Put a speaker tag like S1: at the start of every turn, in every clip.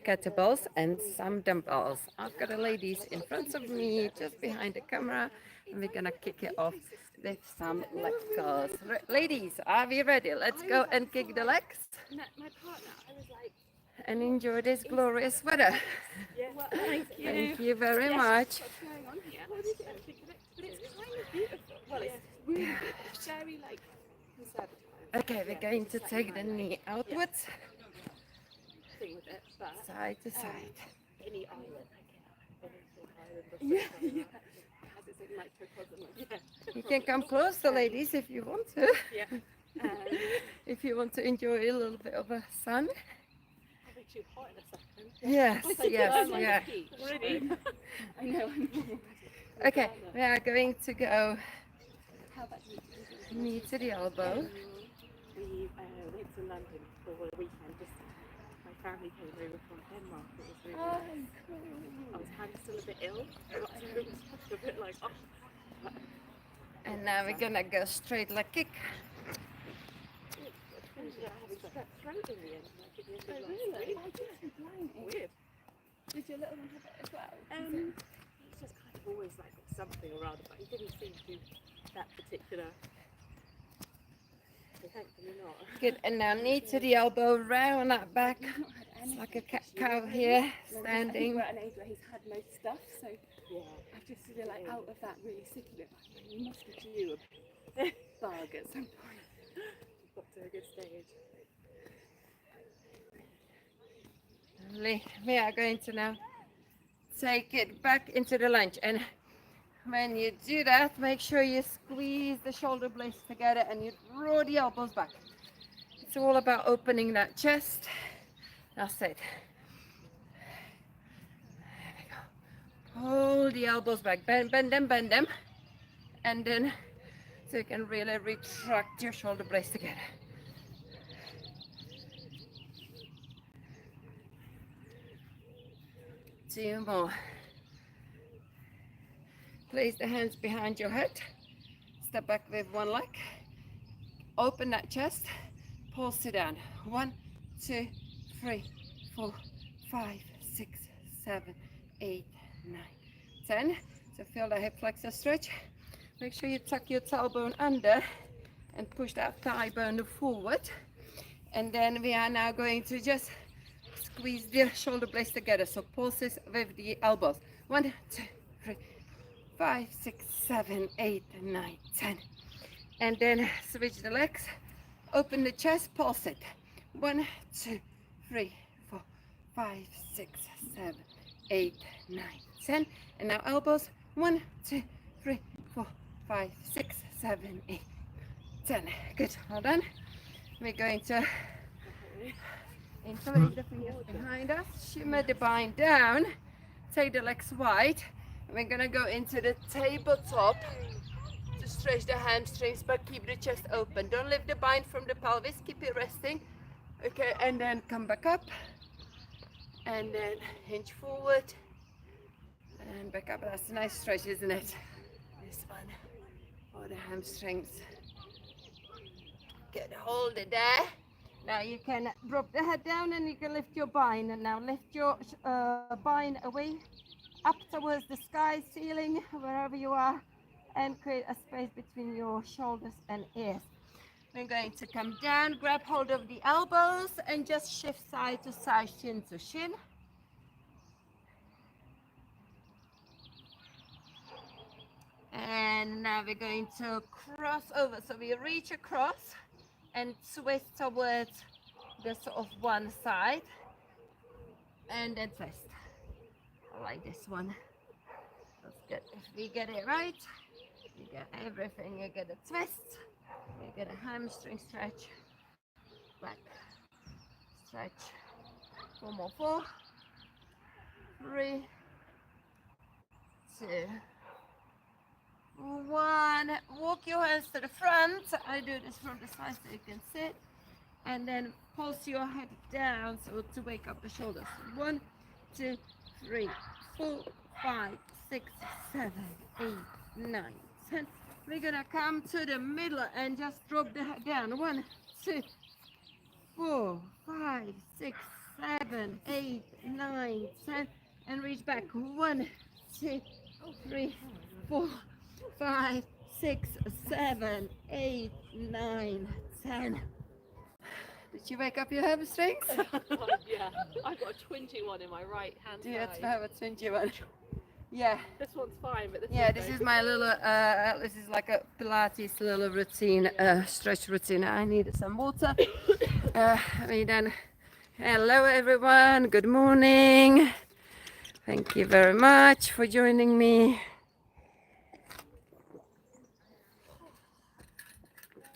S1: kettlebells and some dumbbells. I've got the ladies in front of me, just behind the camera, and we're gonna kick it off with some leg curls. Ladies, are we ready? Let's go and kick the legs.
S2: My partner, I was like,
S1: and enjoy this glorious weather.
S2: yeah, well, thank you.
S1: Thank you very much.
S2: What's going on here? What is it actually connected to? But it's kind of beautiful. Well, it's really beautiful. It's very, like, conservative.
S1: Okay, we're going to take the knee outwards,
S2: Thing with it, but
S1: side to side.
S2: any island, yeah. Has its own microcosm. Yeah.
S1: You can come closer, ladies, if you want to.
S2: Yeah.
S1: If you want to enjoy a little bit of the sun.
S2: I'll be too hot in a second.
S1: Yes, yes, yeah.
S2: Already. I know.
S1: Okay, we are going to go
S2: How about you?
S1: knee to the elbow.
S2: We went to London for a weekend. Just my family came over from Denmark. It was really nice. I was kind of still a bit ill, so it was a bit like, oh.
S1: And now we're gonna go straight leg kick.
S2: Really? Weird.
S3: Did your little one have it as well?
S2: He's just kind of always like something or other, but he didn't seem to that particular. So thankfully not.
S1: Good, and now knee to the elbow, round that back. It's like a cat cow here, standing.
S3: We're at an age where he's had most stuff, so
S2: Yeah.
S3: I've just sort of like out of that really sick of it. Like, you must be due a bug at some point.
S2: Got to a good stage.
S1: Lovely. We are going to now take it back into the lunge, and when you do that, make sure you squeeze the shoulder blades together and you draw the elbows back. It's all about opening that chest. That's it. There we go. Hold the elbows back, bend them, and then so you can really retract your shoulder blades together. Two more. Place the hands behind your head. Step back with one leg. Open that chest. Pulse it down. 1, 2, 3, 4, 5, 6, 7, 8, 9, 10. So feel the hip flexor stretch. Make sure you tuck your tailbone under and push that thigh bone forward. And then we are now going to just squeeze the shoulder blades together. So pulses with the elbows. 1, 2, 3, 5, 6, 7, 8, 9, 10. And then switch the legs. Open the chest, pulse it. 1, 2, 3, 4, 5, 6, 7, 8, 9, 10. And now elbows. 1, 2, 3, 4, 5, 6, 7, 8, 10. Good. Well done. We're going to interlace the fingers behind us. Shimmer the bind down. Take the legs wide. And we're going to go into the tabletop to stretch the hamstrings, but keep the chest open. Don't lift the bind from the pelvis. Keep it resting. Okay, and then come back up. And then hinge forward. And back up. That's a nice stretch, isn't it? This one. For the hamstrings. Good. Hold it there. Now you can drop the head down and you can lift your bind. And now lift your bind away up towards the sky, ceiling, wherever you are, and create a space between your shoulders and ears. We're going to come down, grab hold of the elbows, and just shift side to side, shin to shin. And now we're going to cross over. So we reach across and twist towards the sort of one side, and then twist. I like this one. That's good. If we get it right, you get everything. You get a twist, you get a hamstring stretch, back stretch. 4 more. 4, 3, 2, 1. Walk your hands to the front. I do this from the side so you can sit, and then pulse your head down so to wake up the shoulders. 1, 2, 3, 4, 5, 6, 7, 8, 9, 10. We're gonna come to the middle and just drop the head down. 1, 2, 4, 5, 6, 7, 8, 9, 10, and reach back. 1, 2, 3, 4, 5, 6, 7, 8, 9, 10. Did you wake up your hamstrings?
S2: Yeah, I've got a twingy one in my right hand
S1: Do you have
S2: side.
S1: to have a twingy one? Yeah.
S2: This one's fine, but this
S1: Yeah,
S2: one's
S1: this
S2: very-
S1: is my little, this is like a Pilates little routine, stretch routine. I needed some water. Hello everyone, good morning. Thank you very much for joining me.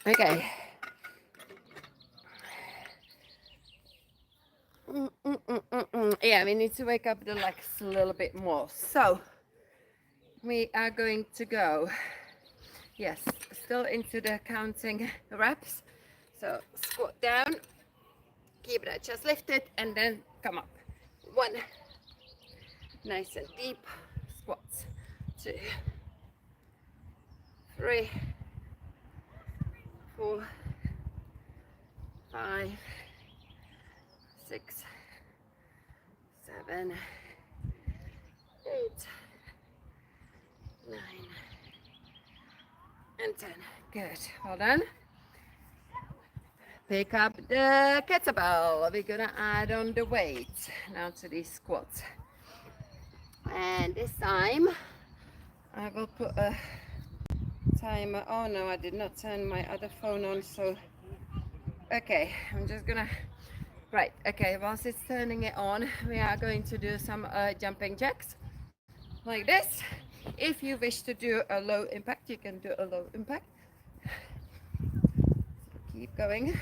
S1: Okay. Yeah, we need to wake up the legs a little bit more. So, we are going to go, yes, still into the counting reps. So, squat down, keep that chest lifted, and then come up. 1, nice and deep squats. 2, 3, 4, 5, 6, 7, 8, 9, and 10. Good. Well done. Pick up the kettlebell. We're gonna add on the weight now to these squats. And this time I will put a timer. Oh no, I did not turn my other phone on, so okay, I'm just gonna, right, okay, whilst it's turning it on, we are going to do some jumping jacks like this. If you wish to do a low impact, you can do a low impact. Keep going.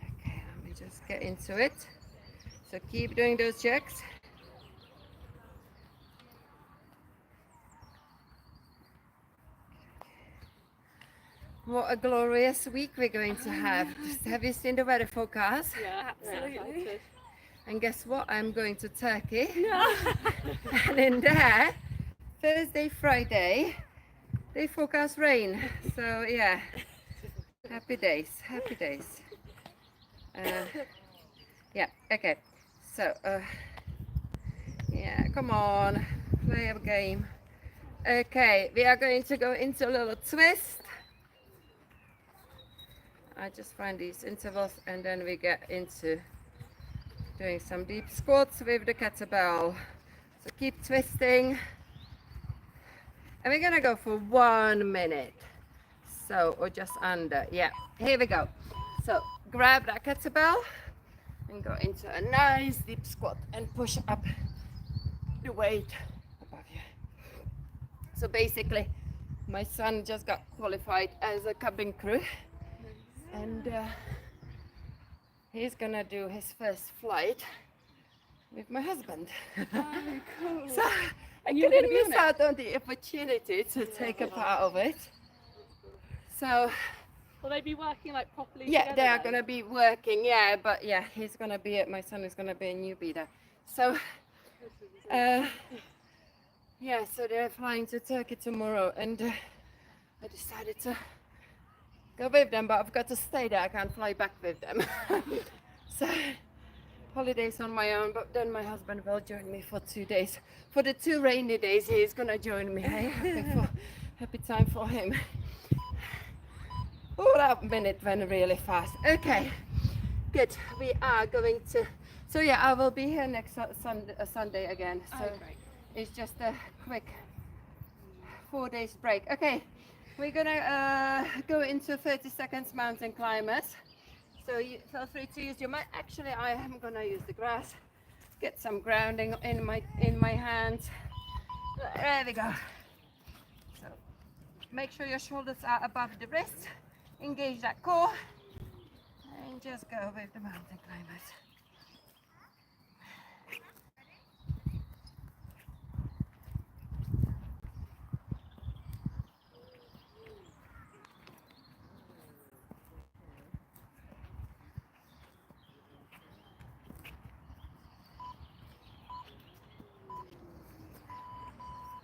S1: Okay, let me just get into it. So keep doing those jacks. What a glorious week we're going to have. Have you seen the weather forecast?
S2: Yeah, absolutely.
S3: Yeah,
S1: And guess what? I'm going to Turkey. No. And in there, Thursday, Friday, they forecast rain. So yeah, happy days, happy days. Yeah, okay. So, yeah, come on, play a game. Okay, we are going to go into a little twist. I just find these intervals and then we get into doing some deep squats with the kettlebell. So keep twisting. And we're gonna go for 1 minute. So, or just under, yeah. Here we go. So grab that kettlebell and go into a nice deep squat and push up the weight above you. So basically, my son just got qualified as a cabin crew. And he's gonna do his first flight with my husband.
S3: Oh, cool.
S1: So I
S3: you're gonna
S1: couldn't
S3: be on
S1: miss
S3: it?
S1: out on the opportunity to take a part of it. So
S2: Will they be working like properly
S1: yeah,
S2: together
S1: they are
S2: then?
S1: gonna be working. Yeah, but yeah, he's gonna be. My son is gonna be a newbie there. So yeah, so they're flying to Turkey tomorrow, and I decided to go with them, but I've got to stay there. I can't fly back with them. So holidays on my own, but then my husband will join me for 2 days. For the 2 rainy days, he's gonna join me. Hey? Happy time for him. Oh, that minute went really fast. Okay, good. We are going to. So yeah, I will be here next Sunday again. So
S3: Oh, great.
S1: it's just a quick 4 days break. Okay, we're gonna go into 30 seconds mountain climbers. So you feel free to use your mat. Actually, I am gonna use the grass. Get some grounding in my hands. There we go. So make sure your shoulders are above the wrist. Engage that core, and just go with the mountain climbers.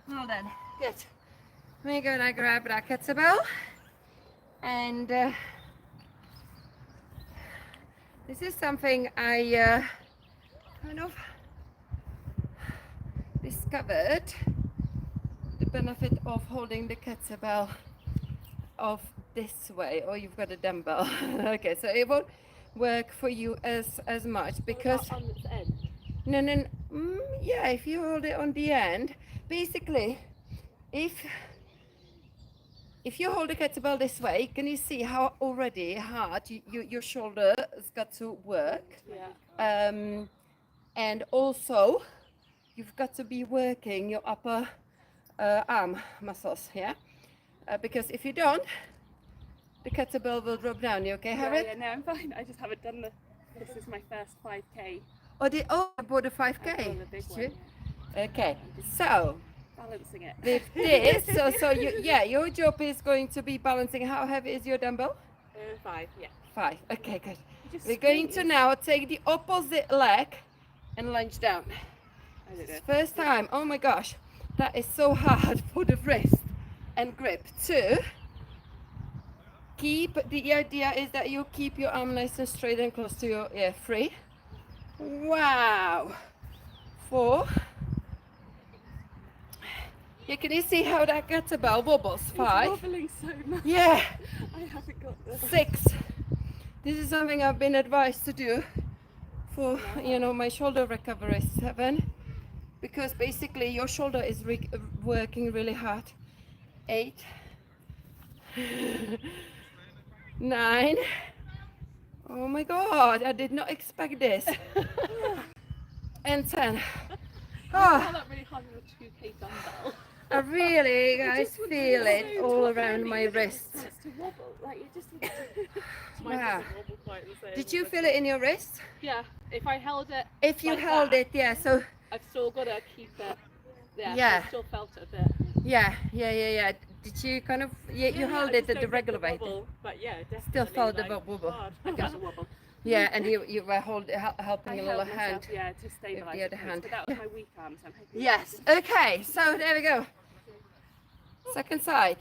S1: Well done. Good. we're gonna grab that kettlebell, and this is something I kind of discovered, the benefit of holding the kettlebell off this way, or you've got a dumbbell. Okay, so it won't work for you as much because
S2: on its end.
S1: no, yeah, if you hold it on the end, basically, if you hold the kettlebell this way, can you see how already hard your shoulder has got to work?
S2: Yeah.
S1: And also you've got to be working your upper arm muscles, yeah? Because if you don't, the kettlebell will drop down. You okay, Harriet?
S2: Yeah, no, I'm fine. I just haven't done this is my first 5k.
S1: I bought a 5k.
S2: I've done the big
S1: Did
S2: one,
S1: you?
S2: yeah.
S1: Okay, so
S2: Balancing it.
S1: with this, so your job is going to be balancing. How heavy is your dumbbell?
S2: 5, yeah.
S1: 5. Okay, good.
S2: You just
S1: We're going to
S2: squeeze.
S1: now take the opposite leg and lunge down.
S2: I did it.
S1: First time. Oh my gosh, that is so hard for the wrist and grip. 2. The idea is that you keep your arm nice and straight and close to your 3. Wow. 4. Yeah, can you see how that kettlebell wobbles? 5.
S2: It's wobbling so much.
S1: Yeah.
S2: I haven't got this.
S1: 6. This is something I've been advised to do for my shoulder recovery. 7, because basically your shoulder is working really hard. 8. 9. Oh my god, I did not expect this. And 10.
S2: I found that really hard with a 2k dumbbell.
S1: I really, guys,
S2: just would
S1: feel
S2: be
S1: it
S2: so
S1: all
S2: tight
S1: around
S2: when
S1: my
S2: it
S1: wrist.
S2: starts to wobble. Like it just
S1: Wow.
S2: Mine doesn't wobble quite the same.
S1: Did you feel it in your wrist?
S2: Yeah. If I held it
S1: If you
S2: like
S1: held
S2: that,
S1: it, yeah, so
S2: I've still got to keep it.
S1: Yeah.
S2: I still felt it a bit.
S1: yeah. Did you kind of, you held
S2: I
S1: it
S2: just
S1: at the
S2: don't get
S1: regular weight?
S2: wobble, but yeah, definitely.
S1: Still felt the
S2: like,
S1: wobble.
S2: hard. I got a wobble.
S1: Yeah, and you were helping
S2: I
S1: a little
S2: held
S1: hand.
S2: myself, yeah, to stabilise
S1: the other
S2: the
S1: hand.
S2: But that was my weak arm, so I'm hoping.
S1: Yes, okay, so there we go. Second side.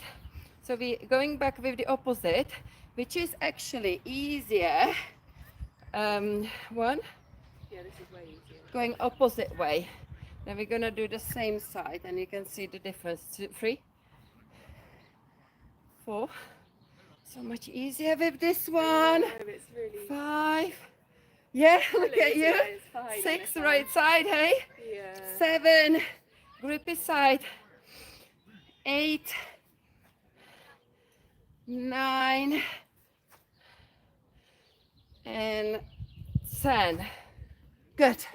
S1: So we're going back with the opposite, which is actually easier. 1,
S2: Yeah, this is way easier.
S1: going opposite way. Then we're gonna do the same side, and you can see the difference. 3, 4. So much easier with this one.
S2: No, it's really
S1: 5. Yeah, look
S2: really
S1: at you.
S2: easier, it's fine,
S1: 6,
S2: it's fine.
S1: right side, hey?
S2: Yeah.
S1: 7, grippy side. 8, 9, and 10. Good.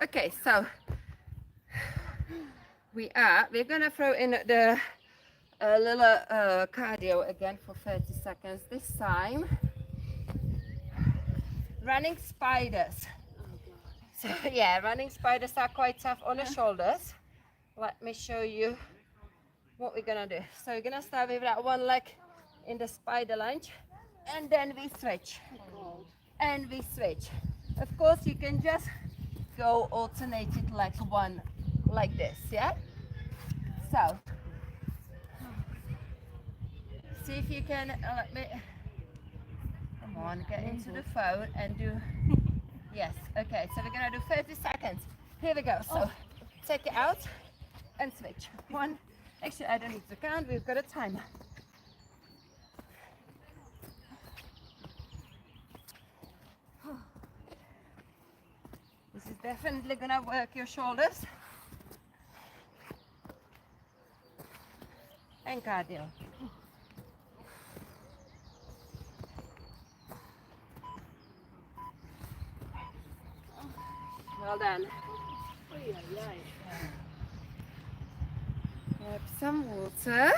S1: Okay, so we're gonna throw in the little cardio again for 30 seconds. This time, running spiders. So yeah, running spiders are quite tough on the shoulders. Let me show you what we're gonna do. So we're gonna start with that one leg in the spider lunge, and then we switch. And we switch. Of course, you can just go alternated like one like this, yeah? So see if you can let me, come on, get into the phone and do, yes, okay, so we're gonna do 30 seconds. Here we go. So take it out and switch. 1, actually I don't need to count, we've got a timer. This is definitely gonna work your shoulders and cardio. Well done. Grab some water.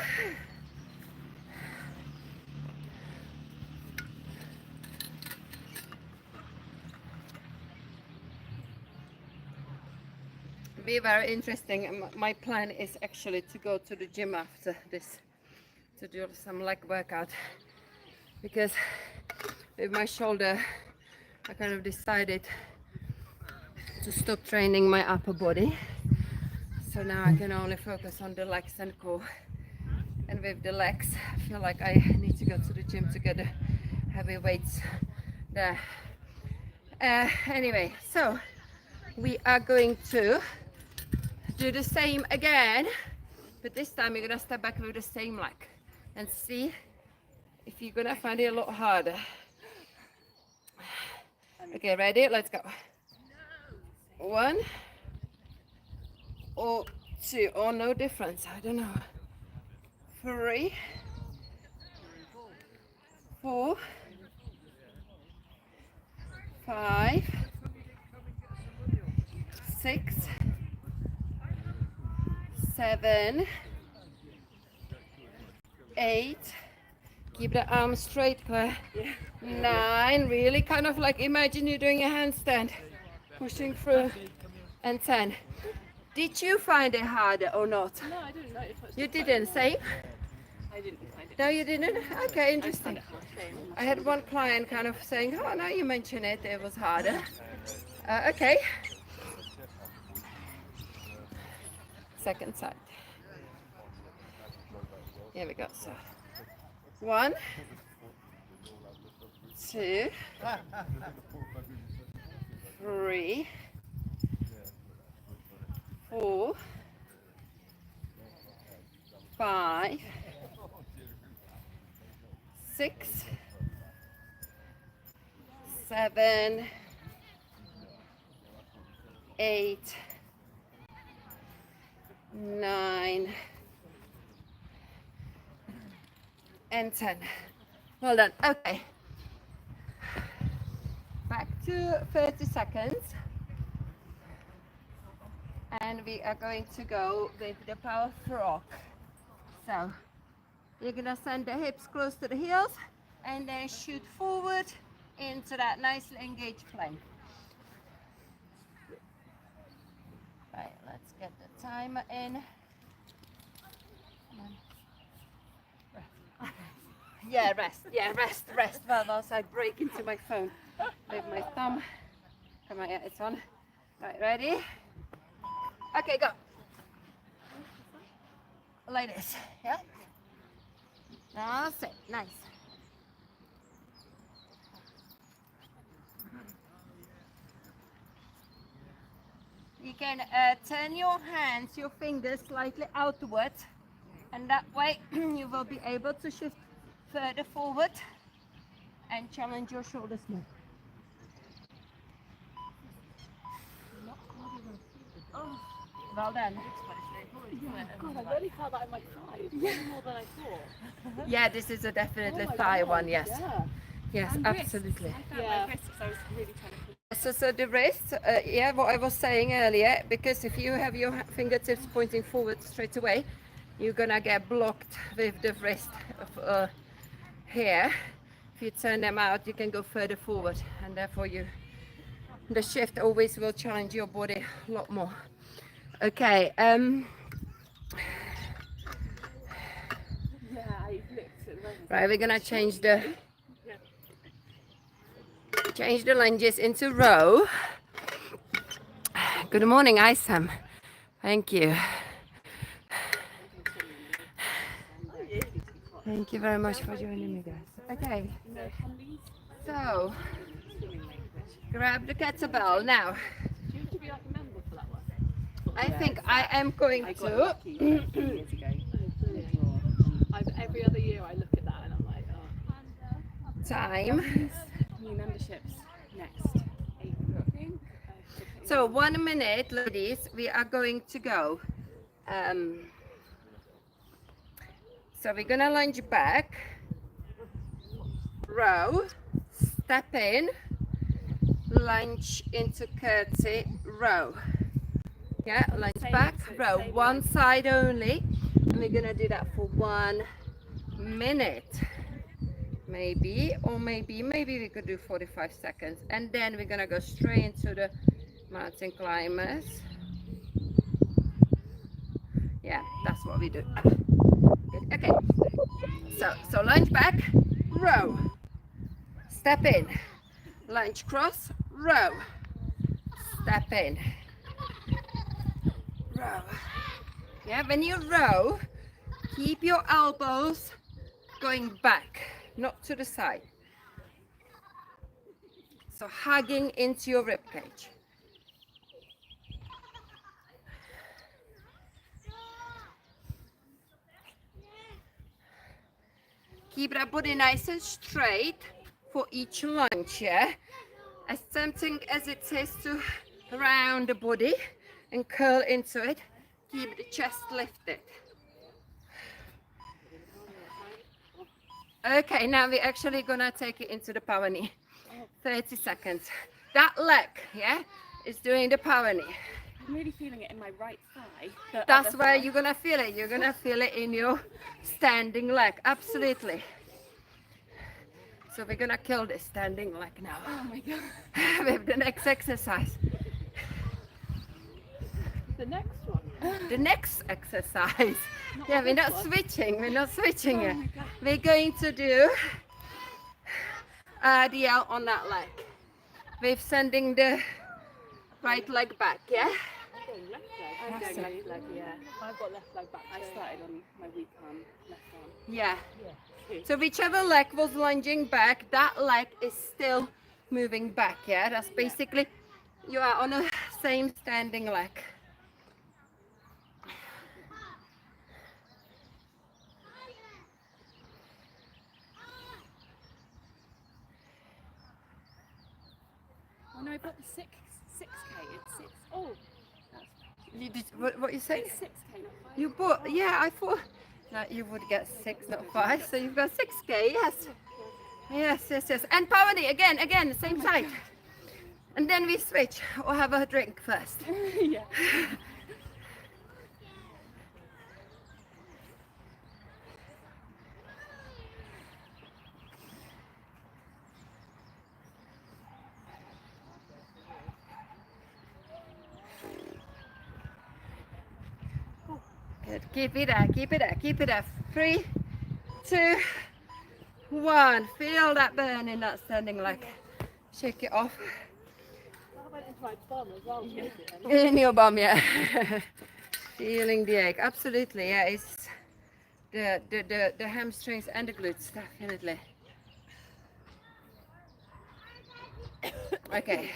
S1: Be very interesting. My plan is actually to go to the gym after this to do some leg workout, because with my shoulder I kind of decided to stop training my upper body, so now I can only focus on the legs and core, And with the legs, I feel like I need to go to the gym to get the heavy weights there. Anyway, so we are going to do the same again, but this time you're gonna step back with the same leg and see if you're gonna find it a lot harder. Okay, ready? Let's go. 1 or 2, or no difference, I don't know. 3, 4, 5, 6, 7, 8. Keep the arms straight, Claire. 9, really kind of like imagine you're doing a handstand, pushing through. And 10. Did you find it harder or not?
S2: No, I didn't notice.
S1: You didn't, same?
S2: I didn't find it.
S1: No, you didn't? Okay, interesting. I had one client kind of saying, oh, now you mention it, it was harder. Okay. Second side. Here we go. So 1, 2, 3, 4, 5, 6, 7, 8, 9, and 10. Well done. Okay. Back to 30 seconds. And we are going to go with the power frog. So you're gonna send the hips close to the heels and then shoot forward into that nicely engaged plank. Right, let's get the timer in. Yeah, rest. Yeah, rest. Well, else I break into my phone with my thumb. Come on, yeah, it's on. Right, ready? Okay, go. Like this, yeah? That's it, nice. You can turn your hands, your fingers slightly outwards, and that way you will be able to shift further forward and challenge your shoulders more. Oh, well done.
S2: God, I really felt that in my thighs, more than I thought.
S1: Yeah, this is a definitely thigh one, yes.
S2: Yeah.
S1: Yes,
S3: And
S1: absolutely.
S3: I felt my wrists, I was really trying to
S1: So the wrist, yeah, what I was saying earlier, because if you have your fingertips pointing forward straight away, you're gonna get blocked with the wrist here. If you turn them out, you can go further forward, and therefore the shift always will challenge your body a lot more. Okay.
S3: Yeah, I looked at them.
S1: Right, we're gonna change the lunges into row. Good morning, Isam. Thank you. Thank you very much for joining me, guys. Okay, so grab the kettlebell now.
S2: Do you have to be like a member for that one?
S1: I think I am going
S3: I got
S1: to.
S3: lucky 2 years ago.
S2: Every other year I look at that and I'm like, oh.
S1: Time.
S3: New memberships next April, I think.
S1: So 1 minute, ladies, we are going to go. So we're gonna lunge back, row, step in, lunge into curtsy, row. Yeah, lunge back, row, one side only. And we're gonna do that for 1 minute. Maybe we could do 45 seconds. And then we're gonna go straight into the mountain climbers. Yeah, that's what we do. Good. Okay, so lunge back, row, step in, lunge cross, row, step in, row. Yeah, when you row, Keep your elbows going back, not to the side. So hugging into your rib cage. Keep that body nice and straight for each lunge, yeah? As tempting as it is to round the body and curl into it, keep the chest lifted. Okay, now we're actually gonna take it into the power knee. 30 seconds. That leg, yeah, is doing the power knee.
S3: I'm really feeling it in my right thigh. The
S1: That's
S3: other
S1: where
S3: thigh.
S1: you're gonna feel it. You're gonna feel it in your standing leg. Absolutely. So we're gonna kill this standing leg now
S3: Oh my god.
S1: with the next exercise.
S2: The next one.
S1: The next exercise. Yeah, we're not switching. We're not switching
S3: Oh
S1: it.
S3: my god.
S1: We're going to do RDL on that leg. We're sending the right leg back, yeah?
S2: I'm going left leg. I'm going left leg, yeah. I've got left leg back.
S3: I started on my weak arm, left arm.
S1: Yeah.
S2: Yeah.
S1: So whichever leg was lunging back, that leg is still moving back, yeah? That's basically, you are on a same standing leg.
S3: Oh no, I've got the 6K. It's 6. Oh, that's
S1: You did, what you say?
S3: it's 6K, not 5.
S1: You bought, yeah, I thought that you would get 6, not 5. So you've got 6K, yes. Yes, yes, yes. And power knee, again, same side. And then we switch or have a drink first.
S3: Yeah.
S1: Good. Keep it there, keep it there, keep it there. 3, 2, 1. Feel that burn in that standing leg. Shake it off.
S2: That went into my bum as well.
S3: Yeah.
S1: In your bum, yeah. Feeling the ache. Absolutely, yeah. It's the hamstrings and the glutes, definitely. Okay.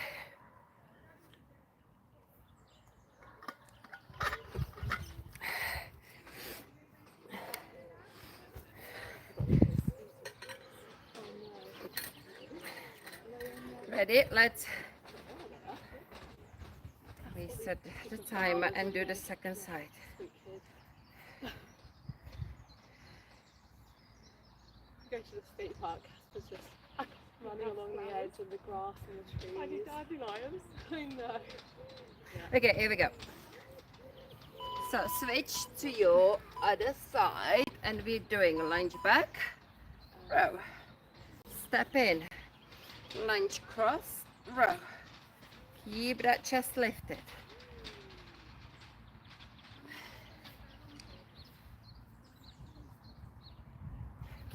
S1: Ready? Let's reset the timer and do the second side.
S2: Go to the skate park. It's just running along the edge of the grass and the trees. I need dandelions. I know.
S1: Okay, here we go. So switch to your other side and we're doing lunge back, row, step in, lunge cross, row. Keep that chest lifted.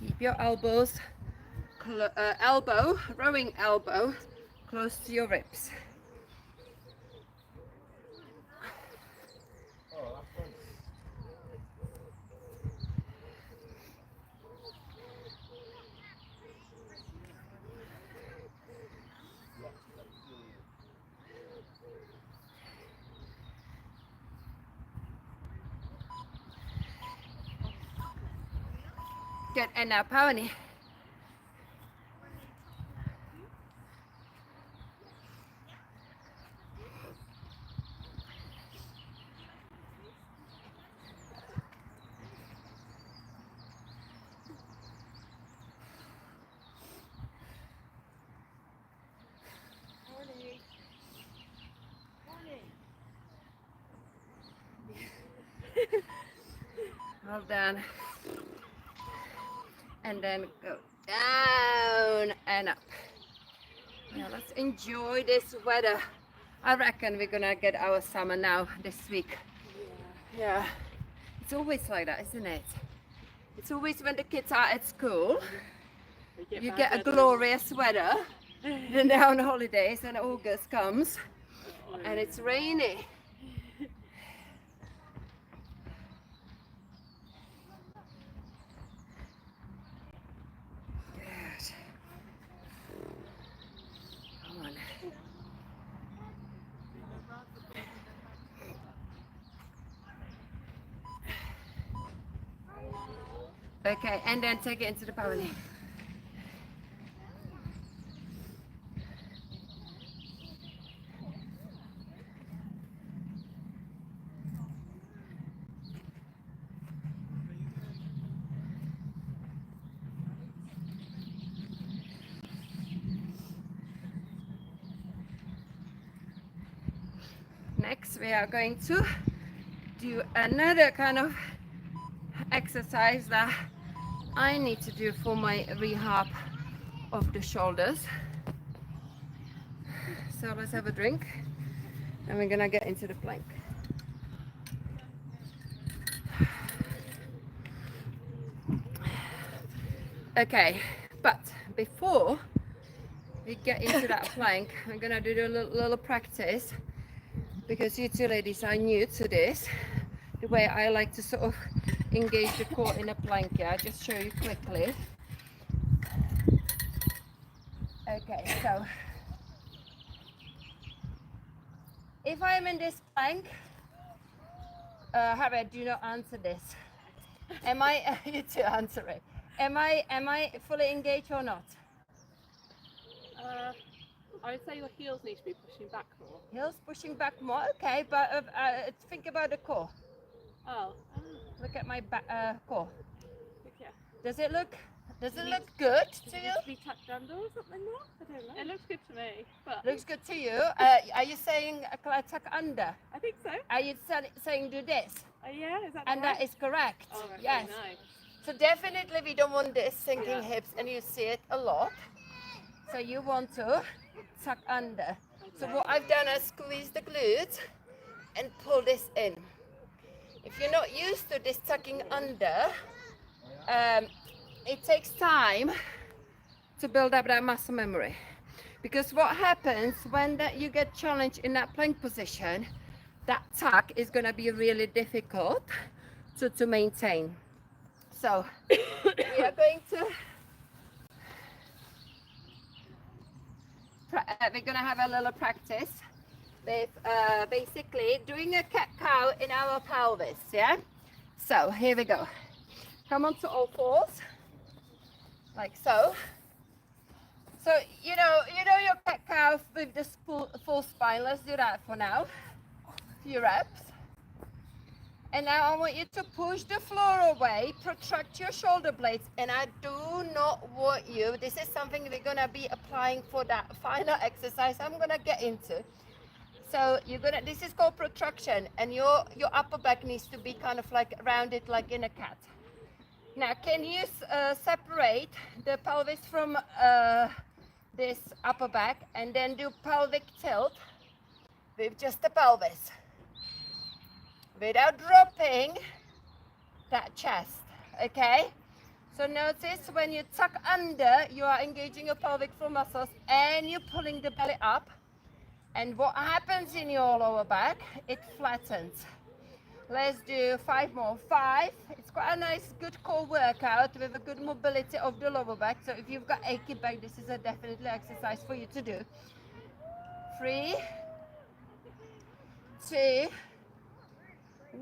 S1: Keep your elbows, rowing elbow, close to your ribs. Good, and now power knee. Hold down. And then go down and up. Now let's enjoy this weather. I reckon we're gonna get our summer now this week. Yeah. It's always like that, isn't it? It's always when the kids are at school, you get a glorious weather. Then they're on holidays and August comes and it's rainy. Okay, and then take it into the power knee. Next, we are going to do another kind of exercise that I need to do for my rehab of the shoulders. So let's have a drink and we're gonna get into the plank. Okay, but before we get into that plank, I'm gonna do a little practice, because you two ladies are new to this, the way I like to sort of engage the core in a plank. Yeah, I'll just show you quickly. Okay, so if I'm in this plank, Harriet, do not answer this. Am I, you two answer it. Am I fully engaged or not?
S2: I would say your heels need to be pushing back more.
S1: Heels pushing back more, okay, but think about the core.
S2: Oh.
S1: Look at my back, core.
S2: Yeah.
S1: Does it look good to you?
S2: Be tucked under or something more? I don't know. It looks good to me. But
S1: Looks good to you. Are you saying tuck under?
S2: I think so.
S1: Are you saying do this?
S2: Yeah, is that
S1: And
S2: right?
S1: that is correct.
S2: Oh, okay,
S1: Yes.
S2: nice.
S1: So definitely we don't want this sinking
S2: Yeah.
S1: hips, and you see it a lot. So you want to tuck under. So what I've done is squeeze the glutes and pull this in. If you're not used to this tucking under, it takes time to build up that muscle memory. Because what happens when you get challenged in that plank position, that tuck is going to be really difficult to maintain. So we are going to we're going to have a little practice with basically doing a cat cow in our pelvis. Yeah, so here we go. Come onto all fours like so. So you know your cat cow with the full spine. Let's do that for now. Few reps. And now I want you to push the floor away, protract your shoulder blades, and I do not want you, this is something we're gonna be applying for that final exercise I'm gonna get into. So this is called protraction, and your upper back needs to be kind of like rounded like in a cat. Now, can you separate the pelvis from this upper back and then do pelvic tilt with just the pelvis, without dropping that chest, okay? So notice when you tuck under, you are engaging your pelvic floor muscles and you're pulling the belly up. And what happens in your lower back, it flattens. Let's do 5 more. 5, it's quite a nice, good core workout with a good mobility of the lower back. So if you've got achy back, this is a definitely exercise for you to do. 3, 2,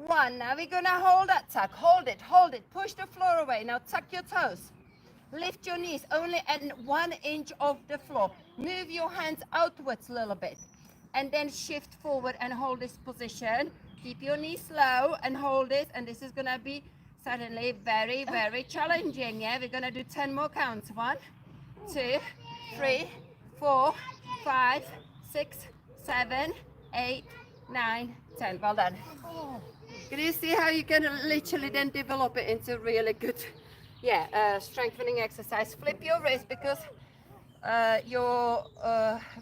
S1: 1. Now we're gonna hold that tuck. Hold it. Push the floor away. Now tuck your toes. Lift your knees only at 1 inch of the floor. Move your hands outwards a little bit. And then shift forward and hold this position. Keep your knees low and hold it. And this is gonna be suddenly very, very challenging. Yeah, we're gonna do 10 more counts. 1, 2, 3, 4, 5, 6, 7, 8, 9, 10. Well done. Can you see how you can literally then develop it into really good, strengthening exercise? Flip your wrist because your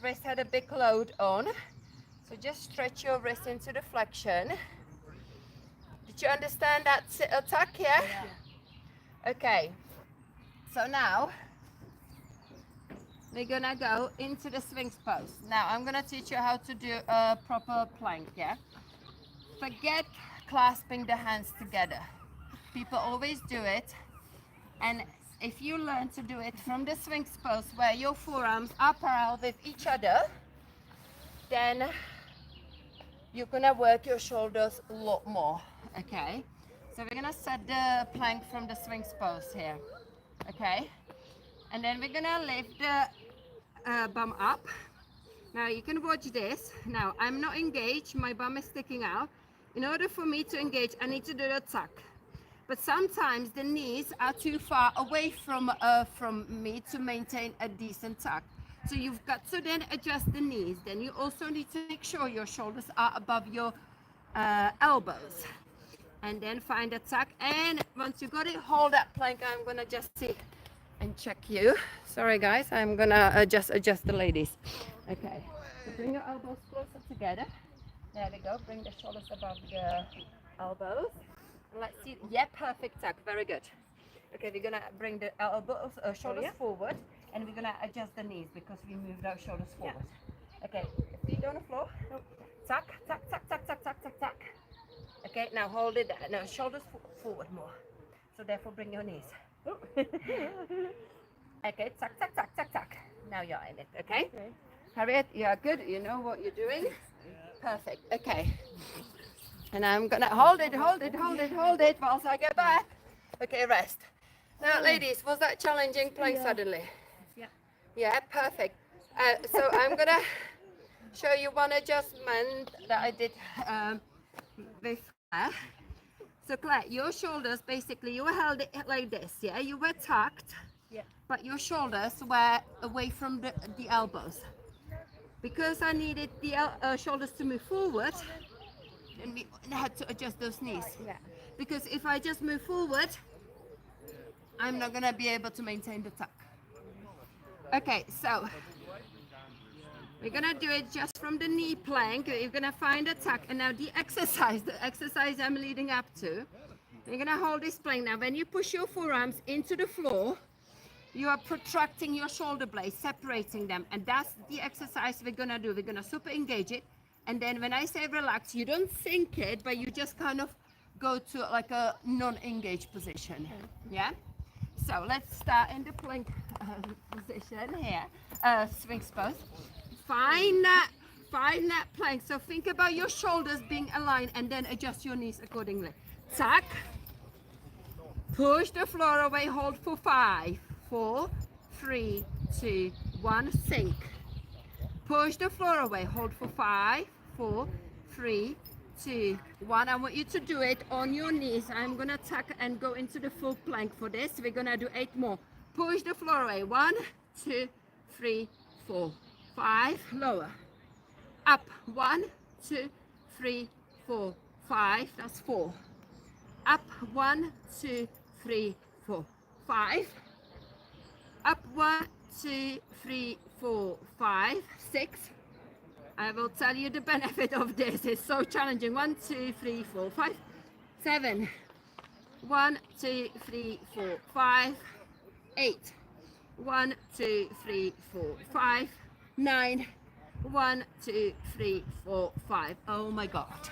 S1: wrist had a big load on. So just stretch your wrist into the flexion. Did you understand that tuck, yeah? Okay. So now we're gonna go into the Sphinx pose. Now I'm gonna teach you how to do a proper plank, yeah? Forget clasping the hands together. People always do it, and if you learn to do it from the Sphinx pose where your forearms are parallel with each other, then you're gonna work your shoulders a lot more. Okay, So we're gonna set the plank from the swings pose here, okay? And then we're gonna lift the bum up. Now you can watch this. Now I'm not engaged, my bum is sticking out. In order for me to engage, I need to do the tuck. But sometimes the knees are too far away from me to maintain a decent tuck. So you've got to then adjust the knees. Then you also need to make sure your shoulders are above your elbows. And then find a tuck. And once you got it, hold that plank. I'm gonna just see and check you. Sorry guys, I'm gonna just adjust the ladies. Okay, so bring your elbows closer together. There we go, bring the shoulders above your elbows. And let's see, yeah, perfect tuck, very good. Okay, we're gonna bring the elbows, shoulders forward, and we're gonna adjust the knees because we moved our shoulders forward. Okay, feet on the floor, tuck, tuck, tuck, tuck, tuck, tuck, tuck, tuck. Okay, now hold it, now shoulders forward more. So therefore bring your knees. Okay, tuck, tuck, tuck, tuck, tuck. Now you're in it, okay? Harriet, you are good, you know what you're doing. Perfect, okay. And I'm gonna hold it whilst I get back. Okay, rest. Now ladies, was that challenging plank suddenly?
S2: Yeah.
S1: Yeah, perfect. So I'm gonna show you one adjustment that I did before. So Claire, your shoulders, basically you held it like this, yeah? You were tucked, but your shoulders were away from the elbows. Because I needed the shoulders to move forward, and we had to adjust those knees.
S2: Yeah.
S1: Because if I just move forward, I'm not gonna be able to maintain the tuck. Okay, so we're gonna do it just from the knee plank. You're gonna find a tuck, and now the exercise I'm leading up to, you're gonna hold this plank. Now when you push your forearms into the floor, you are protracting your shoulder blades, separating them, and that's the exercise we're gonna do. We're gonna super engage it, and then when I say relax, you don't sink it, but you just kind of go to like a non-engaged position. Yeah. So let's start in the plank position here, swings pose. Find that plank. So think about your shoulders being aligned, and then adjust your knees accordingly. Tuck. Push the floor away. Hold for 5, 4, 3, 2, 1. Sink. Push the floor away. Hold for 5, 4, 3, 2, 1. I want you to do it on your knees. I'm gonna tuck and go into the full plank for this. We're gonna do 8 more. Push the floor away. 1, 2, 3, 4, 5. Lower. Up. 1, 2, 3, 4, 5. That's 4. Up. 1, 2, 3, 4, 5. Up. 1, 2, 3, 4, 5, 6. I will tell you the benefit of this. It's so challenging. 1, 2, 3, 4, 5, 7. 1, 2, 3, 4, 5, 8. 1, 2, 3, 4, 5, 9. 1, 2, 3, 4, 5. Oh my God.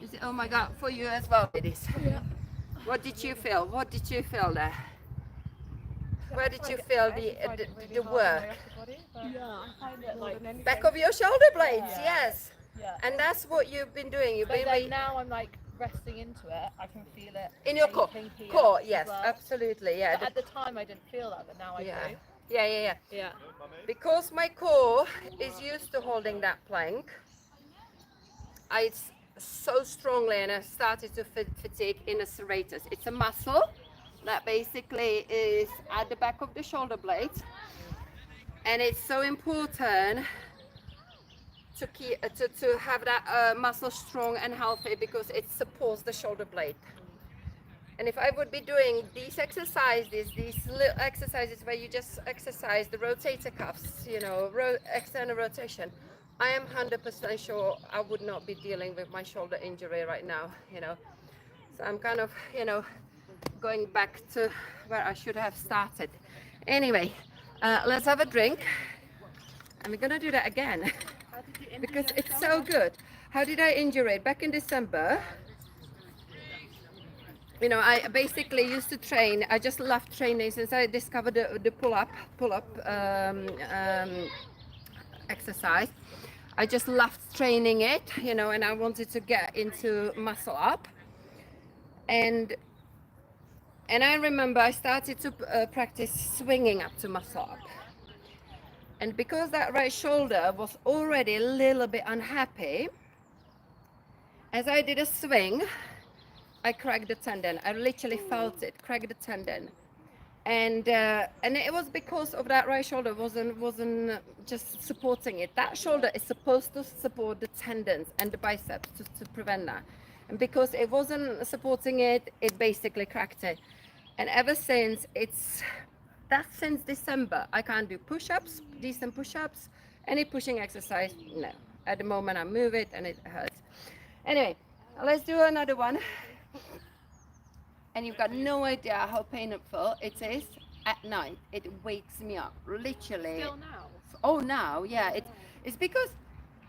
S1: Is it oh my God for you as well, ladies?
S2: Yeah.
S1: What did you feel? What did you feel there? Where did you feel the work?
S2: I find it like
S1: Back of your shoulder blades,
S2: Yeah.
S1: yes.
S2: Yeah.
S1: And that's what you've been doing. You've
S2: But
S1: been
S2: then now I'm like resting into it. I can feel it
S1: in your core.
S2: shaping here
S1: Core,
S2: as
S1: yes,
S2: well.
S1: absolutely, yeah.
S2: But at the time I didn't feel that, but now I
S1: Yeah.
S2: do.
S1: Yeah.
S2: Yeah.
S1: Because my core is used to holding that plank, I so strongly, and I started to fatigue in the serratus. It's a muscle that basically is at the back of the shoulder blades, and it's so important to keep to have that muscle strong and healthy because it supports the shoulder blade. And if I would be doing these exercises, these little exercises where you just exercise the rotator cuffs, you know, external rotation, I am 100% sure I would not be dealing with my shoulder injury right now, you know. So I'm kind of, you know, going back to where I should have started. Anyway, let's have a drink. And we're gonna do that again because it's so good. How did I injure it? Back in December, you know, I basically used to train. I just loved training since I discovered the pull-up exercise. I just loved training it, you know, and I wanted to get into muscle up. and I remember I started to practice swinging up to muscle up. And because that right shoulder was already a little bit unhappy, as I did a swing, I cracked the tendon. I literally felt it, cracked the tendon. And it was because of that right shoulder wasn't just supporting it. That shoulder is supposed to support the tendons and the biceps to prevent that. And because it wasn't supporting it, it basically cracked it. And ever since, that's since December. I can't do push-ups, decent push-ups, any pushing exercise, no. At the moment I move it and it hurts. Anyway, let's do another one. And you've got no idea how painful it is at night. It wakes me up, literally.
S2: Still now?
S1: Oh, now, yeah. It's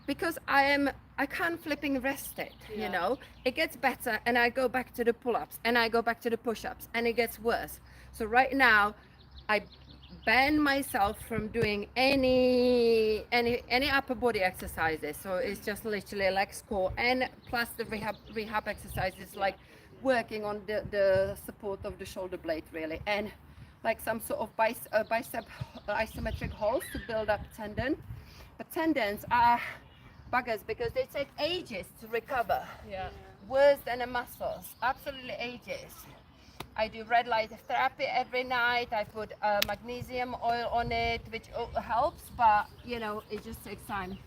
S1: because I can't flipping rest it, you know. It gets better and I go back to the pull-ups and I go back to the push-ups and it gets worse. So right now I ban myself from doing any upper body exercises. So it's just literally legs, core, and plus the rehab exercises, like working on the support of the shoulder blade really, and like some sort of bicep isometric holds to build up tendon. But tendons are buggers because they take ages to recover.
S2: Yeah.
S1: Worse than the muscles, absolutely ages. I do red light therapy every night. I put magnesium oil on it, which helps, but you know, it just takes time.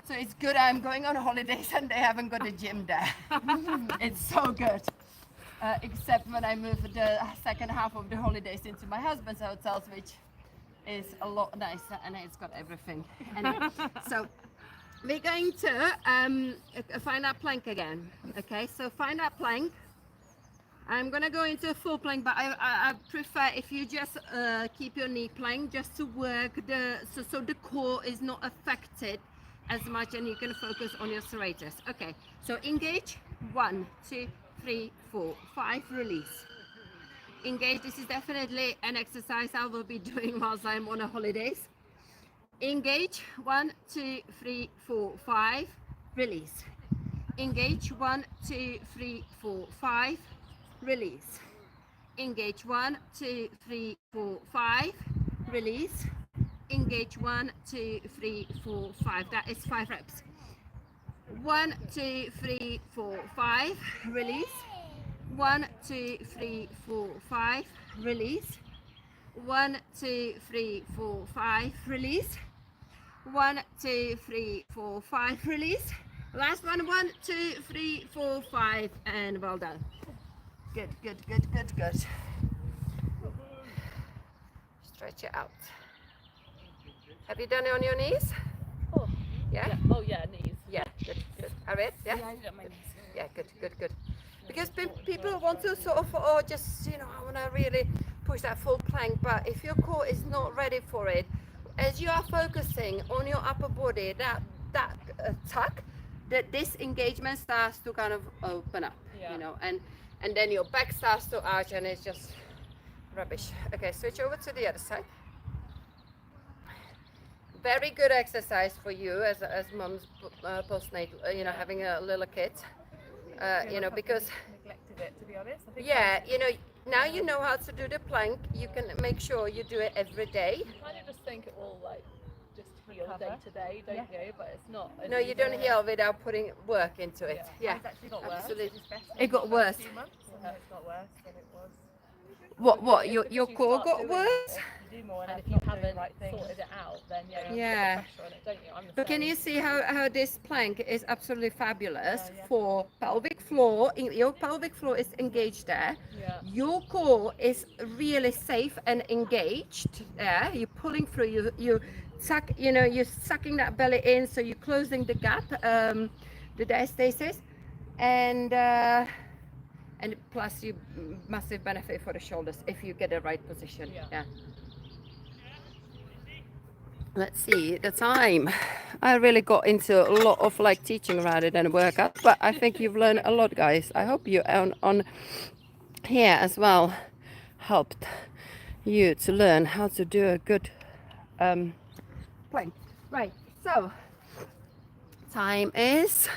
S1: So it's good I'm going on holidays and they haven't got a gym there. It's so good. Except when I move the second half of the holidays into my husband's hotels, which is a lot nicer and it's got everything. Anyway, so we're going to find that plank again. Okay, so find that plank. I'm gonna go into a full plank, but I prefer if you just keep your knee plank just to work so the core is not affected as much and you can focus on your serratus. Okay, so engage, 1, 2, 3, 4, 5, release. Engage, this is definitely an exercise I will be doing whilst I'm on a holidays. Engage, 1, 2, 3, 4, 5, release. Engage, 1, 2, 3, 4, 5, release. Engage, 1, 2, 3, 4, 5, release. Engage, 1, 2, 3, 4, 5. That is 5 reps. 1, 2, 3, 4, 5, release. 1, 2, 3, 4, 5, release. 1, 2, 3, 4, 5, release. 1, 2, 3, 4, 5, release. Last one, 1, 2, 3, 4, 5, and well done. Good, good, good, good, good. Stretch it out. Have you done it on your knees?
S2: Oh,
S1: Yeah?
S2: yeah. Oh, yeah, knees.
S1: Yeah, good, good. All right? Yeah?
S2: Yeah, I did it on my knees.
S1: Yeah, good, good, good. Because people want to sort of, just, you know, I want to really push that full plank, but if your core is not ready for it, as you are focusing on your upper body, that tuck, that this engagement starts to kind of open up, you know, and then your back starts to arch and it's just rubbish. Okay, switch over to the other side. Very good exercise for you as mom's postnatal, you know, having a little kid, you know, because
S2: Neglected it, to be honest. I think
S1: yeah, you know, now you know how to do the plank. You can make sure you do it every day.
S2: you kind of just think it will like just heal day to day, don't you? But it's not.
S1: No, you don't heal without putting work into it. Yeah,
S2: It's actually got worse.
S1: absolutely.
S2: It's better
S1: It got
S2: in the first
S1: worse.
S2: few months, and it's got worse than it was.
S1: What?
S2: It's
S1: Your
S2: because you
S1: core
S2: start
S1: got
S2: doing
S1: worse?
S2: it, you do more, and if you haven't sorted it out, then you put
S1: Yeah.
S2: the pressure on it, don't you? I'm the
S1: But can
S2: same.
S1: you see how this plank is absolutely fabulous
S2: Yeah.
S1: for pelvic floor? Your pelvic floor is engaged there.
S2: Yeah.
S1: Your core is really safe and engaged there. You're pulling through. You suck. You know, you're sucking that belly in, so you're closing the gap, the diastasis, and plus you massive benefit for the shoulders if you get the right position. Yeah. Let's see the time. I really got into a lot of like teaching rather than workout, but I think you've learned a lot, guys. I hope you on here as well helped you to learn how to do a good plank. Right, so time is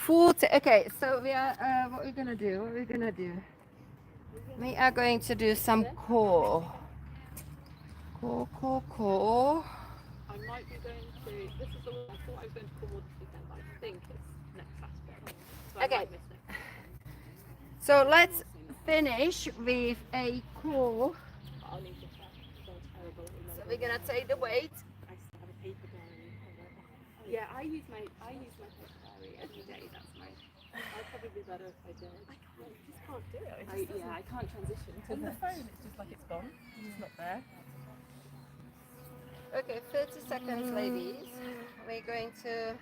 S1: Okay, so we are, what we're gonna do, we are going to do some core. Core.
S2: I might be going to, this is the one I thought I was going to call this weekend, but I think it's next Saturday. So
S1: Okay.
S2: I might miss next.
S1: So let's finish with a core.
S2: I'll need to check because I'm terrible at
S1: So
S2: remembering.
S1: we're gonna take the weight.
S2: I still have a paper diary.
S3: Yeah, I use my paper diary every day. That's my.
S2: I'd probably be better if I did. I just can't do it.
S3: I can't transition to
S2: On the phone, it's just like it's gone. It's not there.
S1: Okay, 30 seconds, ladies. We're going to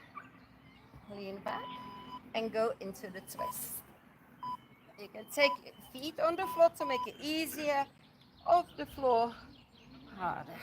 S1: lean back and go into the twist. You can take your feet on the floor to make it easier, off the floor harder.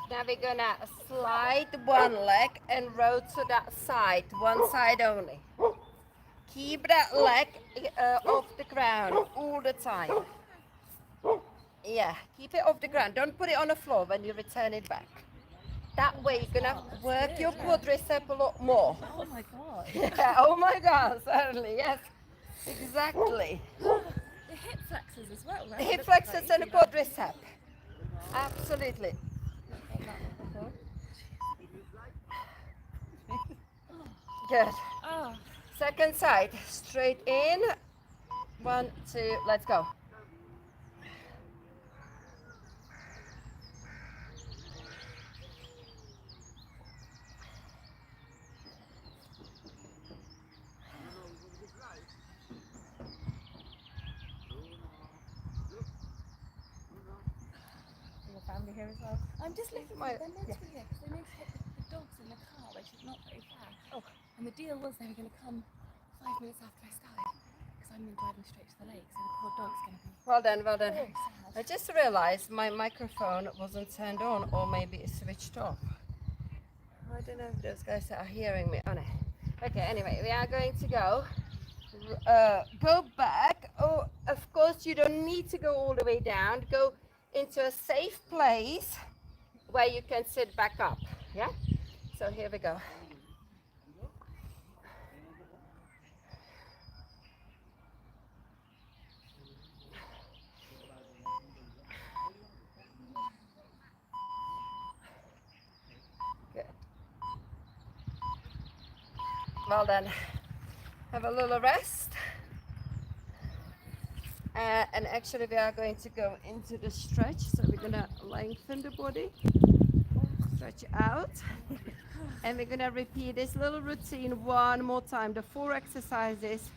S1: Now we're gonna slide one leg and roll to that side, one side only. Keep that leg off the ground all the time. Yeah, keep it off the ground. Don't put it on the floor when you return it back. That way you're gonna work your quadricep a lot more.
S2: Oh my god.
S1: Yeah, oh my god, certainly, yes. Exactly.
S2: The hip flexors as well, right?
S1: The hip flexors and the quadricep. Absolutely. Good.
S2: Oh.
S1: Second side, straight in. 1, 2, let's go.
S2: Your family here as well?
S3: I'm just looking
S1: My-
S3: at them meant to be here because they need to hit the dogs in the car, which is not very fair.
S2: Oh.
S3: And the deal was they were going to come 5 minutes after I started because I'm driving straight to the lake, so the poor dog's going to be
S1: Well done, well done.
S3: very sad.
S1: I just realized my microphone wasn't turned on, or maybe it's switched off. I don't know if those guys are hearing me. Oh no. Okay, anyway, we are going to go back. Oh, of course, you don't need to go all the way down. Go into a safe place where you can sit back up. Yeah? So here we go. Good. Well done. Have a little rest. And actually we are going to go into the stretch. So we're going to lengthen the body, stretch out. And we're going to repeat this little routine one more time. The 4 exercises,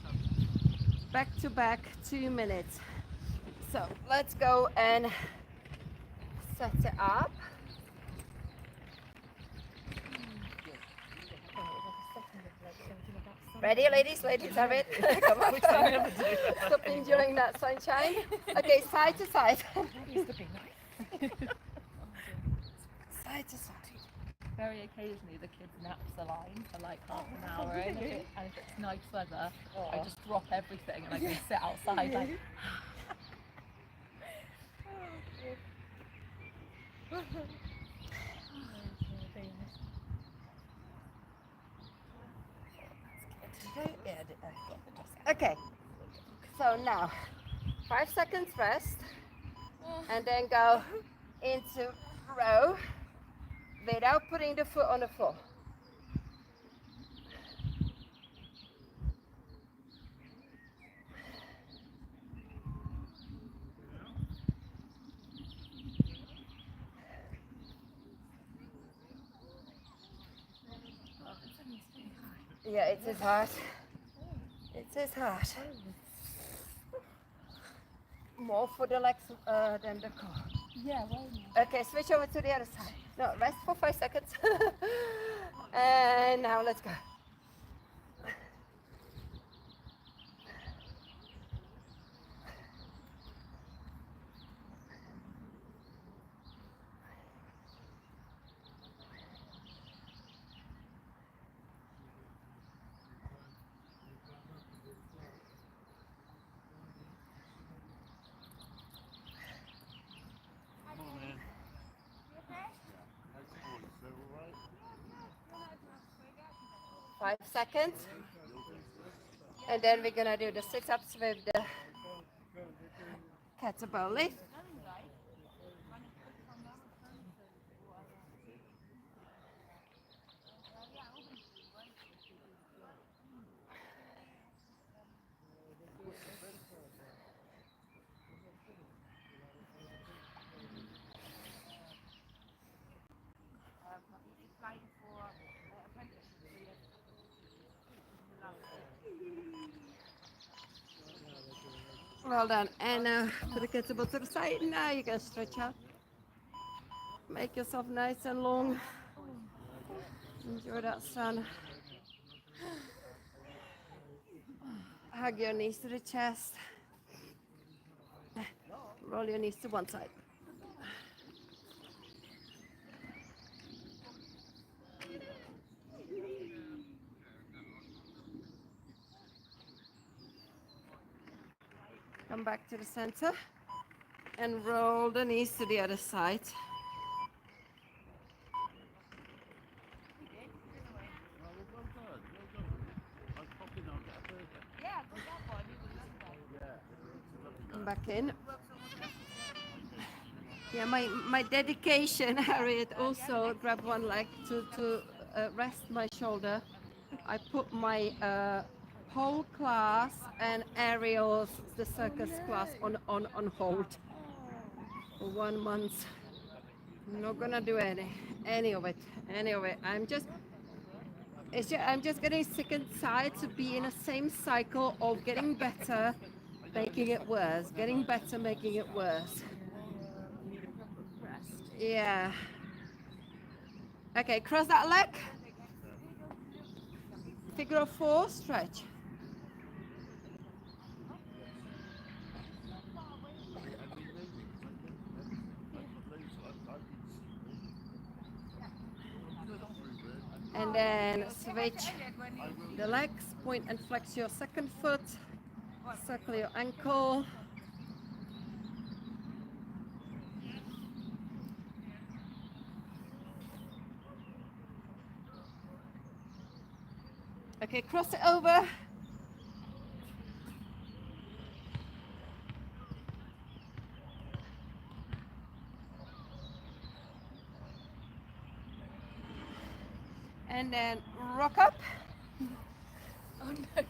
S1: back to back, 2 minutes. So let's go and set it up. Ready, ladies? Ladies, are ready? Come on. Stop enjoying that sunshine. Okay, side to side. Side to side.
S2: Very occasionally the kids naps the line for like half an hour and if it's nice weather, I just drop everything and I go sit outside like
S1: Okay, so now 5 seconds rest and then go into row without putting the foot on the floor. Yeah, it is hard. It is hard. More for the legs than the core.
S2: yeah, well,
S1: Okay, switch over to the other side. No, rest for 5 seconds. And now let's go. 5 seconds. And then we're gonna do the sit-ups with the kettlebell lift. Well done. And put the kettlebell to the side. Now you can stretch out. Make yourself nice and long. Enjoy that sun. Hug your knees to the chest. Roll your knees to one side. Come back to the center and roll the knees to the other side. Come back in. Yeah, my dedication, Harriet, also grab one leg to rest my shoulder. I put my whole class and Ariel's, the circus class, on hold for 1 month. I'm not gonna do any of it. I'm just getting sick and tired to be in the same cycle of getting better, making it worse, getting better, making it worse. Yeah. Okay, cross that leg. Figure of 4, stretch. And then switch the legs, point and flex your second foot, circle your ankle. Okay, cross it over. And then rock up.
S3: Oh no.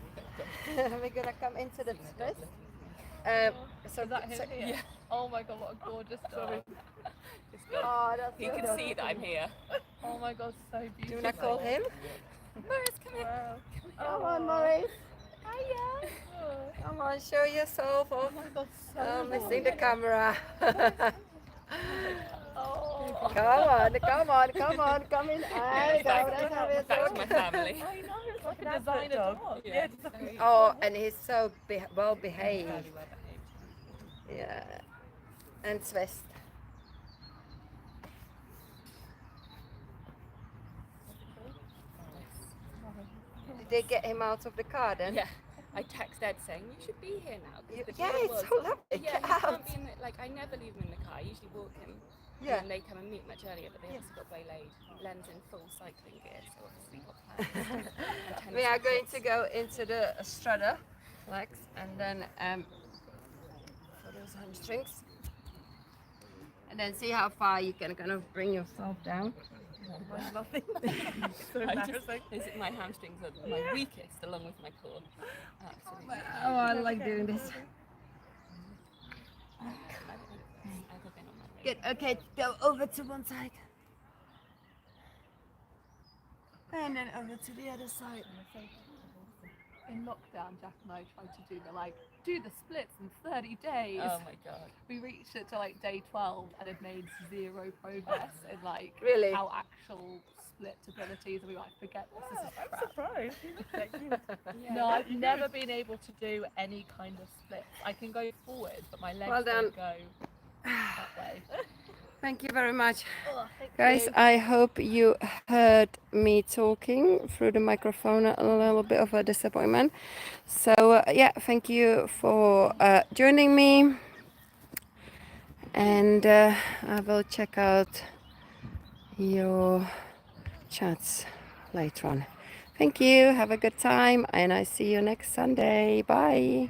S1: We're gonna come into the twist. So
S3: Is that him here? Yeah. Oh my god, what a gorgeous dog.
S1: Oh, that's
S2: He can see that I'm here.
S3: Oh my god, so
S1: Do you
S3: beautiful.
S1: wanna call him?
S2: Maurice, come here.
S3: Wow.
S1: Come on, Maurice.
S2: Hiya.
S1: Come on, show yourself.
S3: Oh my god, so
S1: Oh,
S3: gorgeous.
S1: missing the camera.
S3: Oh.
S1: Come on, come in. I go, let's have it.
S2: Back to my family.
S3: I know, it's like a designer dog.
S2: Yeah.
S1: Oh, and he's so well behaved.
S2: Very well behaved.
S1: Yeah. And Svest. Did they get him out of the car then?
S2: Yeah. I text Ed saying you should be here now. 'Cause the
S1: Yeah,
S2: deal
S1: it's
S2: was,
S1: so lovely.
S2: Yeah,
S1: Get
S2: he can't
S1: out.
S2: be in the, like I never leave him in the car. I usually walk him.
S1: Yeah.
S2: And they come and meet much earlier, but they obviously got waylaid. Len's in full cycling gear, so obviously got plans. And tennis
S1: We are going
S2: rackets.
S1: to go into the strudder legs and then for those hamstrings. And then see how far you can kind of bring yourself down.
S3: Nothing.
S2: My hamstrings are my weakest, along with my core. Absolutely.
S1: Oh, I like doing this.
S2: Ever been on my
S1: Good. Okay, go over to one side. And then over to the other side.
S3: In lockdown, Jack and I tried to do the splits in 30 days.
S2: Oh my god.
S3: We reached it to like day 12 and had made zero progress in like
S1: Really?
S3: our actual split abilities, and we were like, forget this, this is crap.
S2: Yeah.
S3: No, I've never been able to do any kind of splits. I can go forward, but my legs
S1: Well done.
S3: don't go that way.
S1: Thank you very much.
S3: Oh, thank
S1: Guys,
S3: you.
S1: I hope you heard me talking through the microphone. A little bit of a disappointment. So yeah, thank you for joining me. And I will check out your chats later on. Thank you. Have a good time, and I see you next Sunday. Bye.